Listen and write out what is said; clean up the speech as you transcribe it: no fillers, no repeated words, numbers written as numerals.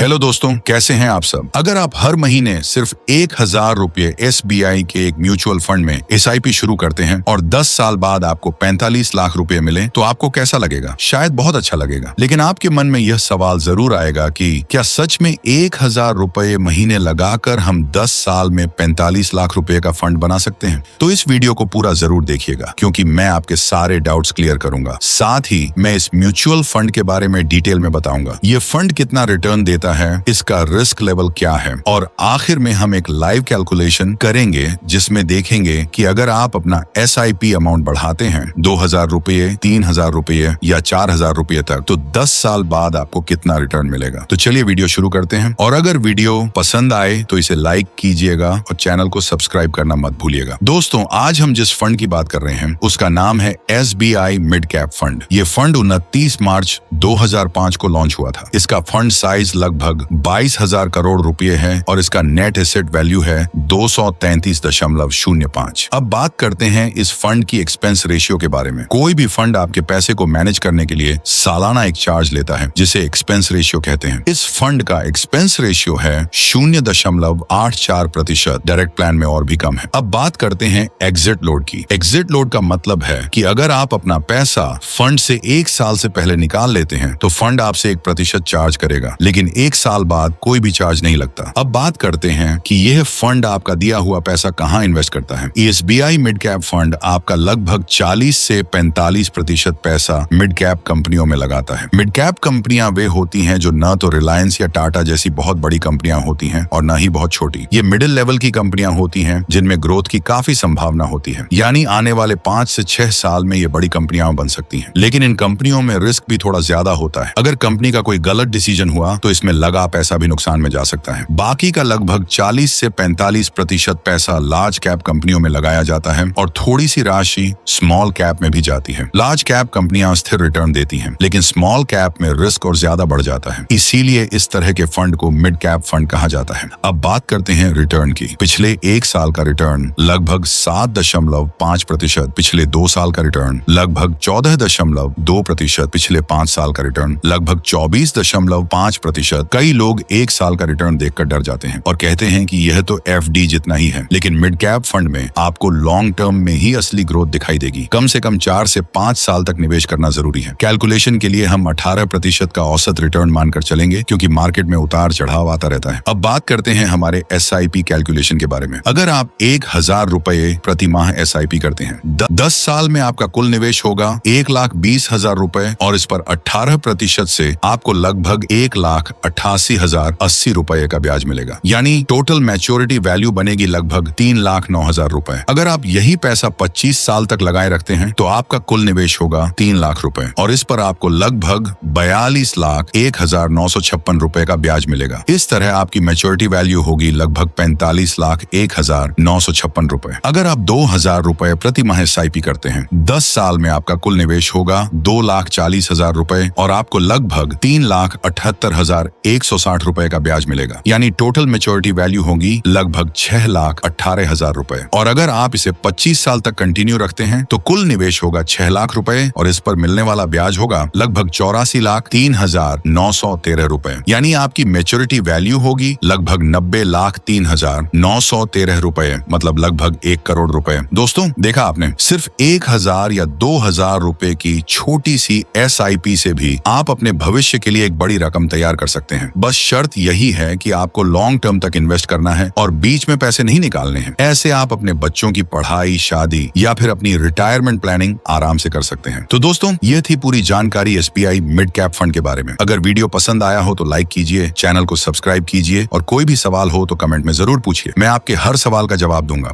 Hello दोस्तों, कैसे हैं आप सब। अगर आप हर महीने सिर्फ 1000 रुपये SBI के एक म्यूचुअल फंड में SIP शुरू करते हैं और 10 साल बाद आपको 45 लाख रुपए मिले तो आपको कैसा लगेगा? शायद बहुत अच्छा लगेगा। लेकिन आपके मन में यह सवाल जरूर आएगा कि क्या सच में 1000 रुपये महीने लगाकर हम 10 साल में 45 लाख रुपए का फंड बना सकते हैं? तो इस वीडियो को पूरा जरूर देखिएगा, क्योंकि मैं आपके सारे डाउट्स क्लियर करूंगा। साथ ही मैं इस म्यूचुअल फंड के बारे में डिटेल में बताऊंगा। ये फंड कितना रिटर्न देता है, इसका रिस्क लेवल क्या है, और आखिर में हम एक लाइव कैलकुलेशन करेंगे जिसमें देखेंगे कि अगर आप अपना SIP अमाउंट बढ़ाते हैं 2000 रुपये, 3000 रुपये या 4000 रुपये तक, तो 10 साल बाद आपको कितना रिटर्न मिलेगा। तो चलिए वीडियो शुरू करते हैं। और अगर वीडियो पसंद आए तो इसे लाइक कीजिएगा और चैनल को सब्सक्राइब करना मत भूलिएगा। दोस्तों, आज हम जिस फंड की बात कर रहे हैं उसका नाम है SBI मिड कैप फंड। ये फंड 29 मार्च 2005 को लॉन्च हुआ था। इसका फंड साइज लगभग 22,000 करोड़ रुपए है और इसका नेट एसेट वैल्यू है 233.05। अब बात करते हैं इस फंड की एक्सपेंस रेशियो के बारे में। कोई भी फंड आपके पैसे को मैनेज करने के लिए सालाना एक चार्ज लेता है जिसे एक्सपेंस रेशियो कहते हैं। इस फंड का एक्सपेंस रेशियो है 0.84%। डायरेक्ट प्लान में और भी कम है। अब बात करते हैं एग्जिट लोड की। एग्जिट लोड का मतलब है कि अगर आप अपना पैसा फंड से 1 साल से पहले निकाल लेते हैं तो फंड आपसे 1% चार्ज करेगा, लेकिन 1 साल बाद कोई भी चार्ज नहीं लगता। अब बात करते हैं कि यह फंड आपका दिया हुआ पैसा कहां इन्वेस्ट करता है। SBI मिड कैप फंड आपका लगभग 40 से 45% पैसा मिड कैप कंपनियों में लगाता है। मिड कैप कंपनियां वे होती हैं जो न तो रिलायंस या टाटा जैसी बहुत बड़ी कंपनियां होती हैं और न ही बहुत छोटी। ये मिडिल लेवल की कंपनियां होती हैं जिनमें ग्रोथ की काफी संभावना होती है, यानी आने वाले 5 से 6 साल में ये बड़ी कंपनियां बन सकती हैं। लेकिन इन कंपनियों में रिस्क भी थोड़ा ज्यादा होता है। अगर कंपनी का कोई गलत डिसीजन हुआ तो इसमें लगा पैसा भी नुकसान में जा सकता है। बाकी का लगभग 40 से 45% पैसा लार्ज कैप कंपनियों में लगाया जाता है और थोड़ी सी राशि स्मॉल कैप में भी जाती है। लार्ज कैप कंपनियां स्थिर रिटर्न देती हैं, लेकिन स्मॉल कैप में रिस्क और ज्यादा बढ़ जाता है। इसीलिए इस तरह के फंड को मिड कैप फंड कहा जाता है। अब बात करते हैं रिटर्न की। पिछले 1 साल का रिटर्न लगभग 7.5%, पिछले 2 साल का रिटर्न लगभग 14.2%, पिछले 5 साल का रिटर्न लगभग 24.5%। कई लोग 1 साल का रिटर्न देखकर डर जाते हैं और कहते हैं कि यह तो FD जितना ही है, लेकिन मिड कैप फंड में आपको लॉन्ग टर्म में ही असली ग्रोथ दिखाई देगी। कम से कम 4 से 5 साल तक निवेश करना जरूरी है। कैलकुलेशन के लिए हम 18% का औसत रिटर्न मानकर चलेंगे, क्योंकि मार्केट में उतार चढ़ाव आता रहता है। अब बात करते हैं हमारे SIP कैलकुलेशन के बारे में। अगर आप 1000 रुपये प्रति माह SIP करते हैं, 10 साल में आपका कुल निवेश होगा 1,20,000 रुपए और इस पर 18% से आपको लगभग 1,88,080 रुपए का ब्याज मिलेगा, यानी टोटल मैच्योरिटी वैल्यू बनेगी लगभग 3,09,000 रुपए। अगर आप यही पैसा 25 साल तक लगाए रखते हैं तो आपका कुल निवेश होगा 3 लाख रुपए और इस पर आपको लगभग 42,01,956 रुपए का ब्याज मिलेगा। इस तरह आपकी मैच्योरिटी वैल्यू होगी लगभग 45,01,956 रुपए। अगर आप 2,000 रुपए प्रति माह SIP करते हैं, 10 साल में आपका कुल निवेश होगा 2,40,000 रुपए और आपको लगभग 3,78,160 रुपए का ब्याज मिलेगा, यानी टोटल मैच्योरिटी वैल्यू होगी लगभग 6,18,000 रुपए। और अगर आप इसे 25 साल तक कंटिन्यू रखते हैं तो कुल निवेश होगा 6 लाख रुपए और इस पर मिलने वाला ब्याज होगा लगभग 84,03,913 रुपए, यानी आपकी मैच्योरिटी वैल्यू होगी लगभग 90,03,913 रुपए, मतलब लगभग 1 करोड़ रुपए। दोस्तों, देखा आपने, सिर्फ 1000 या 2000 रुपए की छोटी सी SIP से भी आप अपने भविष्य के लिए एक बड़ी रकम तैयार कर सकते हैं। बस शर्त यही है कि आपको लॉन्ग टर्म तक इन्वेस्ट करना है और बीच में पैसे नहीं निकालने हैं। ऐसे आप अपने बच्चों की पढ़ाई, शादी या फिर अपनी रिटायरमेंट प्लानिंग आराम से कर सकते हैं। तो दोस्तों, ये थी पूरी जानकारी SBI मिड कैप फंड के बारे में। अगर वीडियो पसंद आया हो तो लाइक कीजिए, चैनल को सब्सक्राइब कीजिए और कोई भी सवाल हो तो कमेंट में जरूर पूछिए। मैं आपके हर सवाल का जवाब दूंगा।